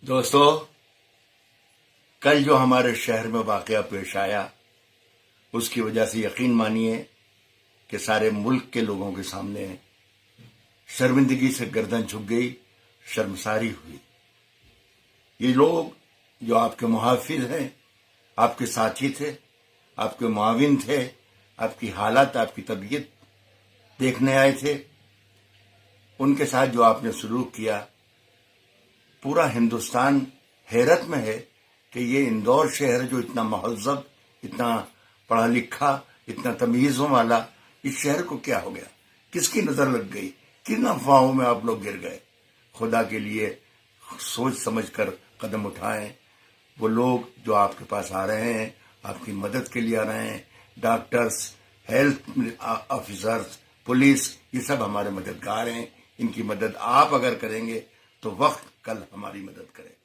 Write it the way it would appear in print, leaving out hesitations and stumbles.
دوستو، کل جو ہمارے شہر میں واقعہ پیش آیا اس کی وجہ سے یقین مانیے کہ سارے ملک کے لوگوں کے سامنے شرمندگی سے گردن جھک گئی، شرمساری ہوئی۔ یہ لوگ جو آپ کے محافظ ہیں، آپ کے ساتھی تھے، آپ کے معاون تھے، آپ کی حالت، آپ کی طبیعت دیکھنے آئے تھے، ان کے ساتھ جو آپ نے سلوک کیا، پورا ہندوستان حیرت میں ہے کہ یہ اندور شہر جو اتنا مہذب، اتنا پڑھا لکھا، اتنا تمیزوں والا، اس شہر کو کیا ہو گیا؟ کس کی نظر لگ گئی؟ کن افواہوں میں آپ لوگ گر گئے؟ خدا کے لیے سوچ سمجھ کر قدم اٹھائیں۔ وہ لوگ جو آپ کے پاس آ رہے ہیں، آپ کی مدد کے لیے آ رہے ہیں، ڈاکٹرز، ہیلتھ آفیسرز، پولیس، یہ سب ہمارے مددگار ہیں۔ ان کی مدد آپ اگر کریں گے تو وقت کل ہماری مدد کرے گا۔